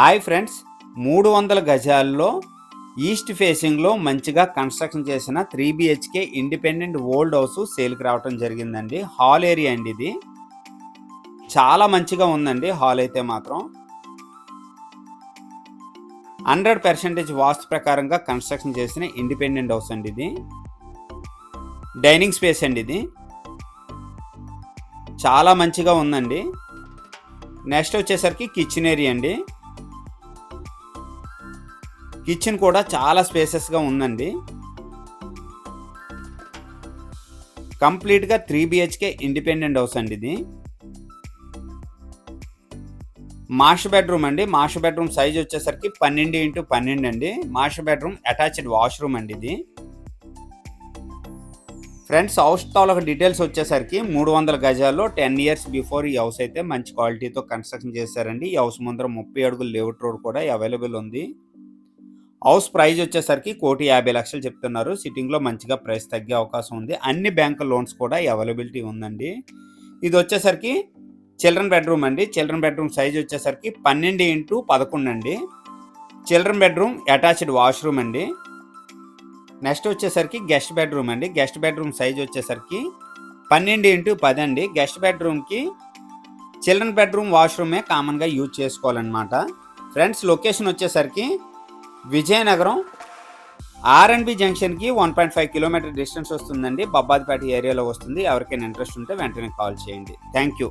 Hi friends, 300 గజాల్లో east ఫేసింగ్లో మంచిగా కన్స్ట్రక్షన్ చేసిన 3 BHK ఇండిపెండెంట్ ఓల్డ్ హౌస్ సేల్కి రావడం జరిగిందండి. హాల్ ఏరియా అండి ఇది. చాలా మంచిగా ఉందండి హాల్ అయితే మాత్రం. 100% వాస్తు ప్రకారంగా కన్స్ట్రక్షన్ చేసిన ఇండిపెండెంట్ హౌస్ అండి ఇది. డైనింగ్ స్పేస్ అండి ఇది. చాలా మంచిగా ఉందండి. నెక్స్ట్ వచ్చేసరికి కిచెన్ ఏరియా అండి. కిచెన్ కూడా చాలా స్పేసెస్గా ఉందండి. కంప్లీట్గా 3 BHK ఇండిపెండెంట్ హౌస్ అండి ఇది. మాస్టర్ బెడ్రూమ్ అండి. మాస్టర్ బెడ్రూమ్ సైజ్ వచ్చేసరికి 12x12 అండి. మాస్టర్ బెడ్రూమ్ అటాచ్డ్ వాష్రూమ్ అండి ఇది. ఫ్రెండ్స్, హౌస్ తాలూకు డీటెయిల్స్ వచ్చేసరికి 300 గజాల్లో 10 years బిఫోర్ ఈ హౌస్ అయితే మంచి క్వాలిటీతో కన్స్ట్రక్షన్ చేశారండి. ఈ హౌస్ ముందర 30 అడుగుల లేఅవుట్ రోడ్ కూడా అవైలబుల్ ఉంది. హౌస్ ప్రైస్ వచ్చేసరికి 1,50,00,000 చెప్తున్నారు. సిట్టింగ్లో మంచిగా ప్రైస్ తగ్గే అవకాశం ఉంది. అన్ని బ్యాంక్ లోన్స్ కూడా అవైలబిలిటీ ఉందండి. ఇది వచ్చేసరికి చిల్డ్రన్ బెడ్రూమ్ అండి. చిల్డ్రన్ బెడ్రూమ్ సైజ్ వచ్చేసరికి 12x11 అండి. చిల్డ్రన్ బెడ్రూమ్ అటాచ్డ్ వాష్రూమ్ అండి. నెక్స్ట్ వచ్చేసరికి గెస్ట్ బెడ్రూమ్ అండి. గెస్ట్ బెడ్రూమ్ సైజ్ వచ్చేసరికి 12x10 అండి. గెస్ట్ బెడ్రూమ్కి చిల్డ్రన్ బెడ్రూమ్ వాష్రూమే కామన్గా యూజ్ చేసుకోవాలన్నమాట. ఫ్రెండ్స్, లొకేషన్ వచ్చేసరికి విజయనగరం R&B జంక్షన్కి 1.5 కిలోమీటర్ డిస్టెన్స్ వస్తుందండి. బబ్బాదిపేట ఏరియాలో వస్తుంది. ఎవరికైనా ఇంట్రెస్ట్ ఉంటే వెంటనే కాల్ చేయండి. Thank you.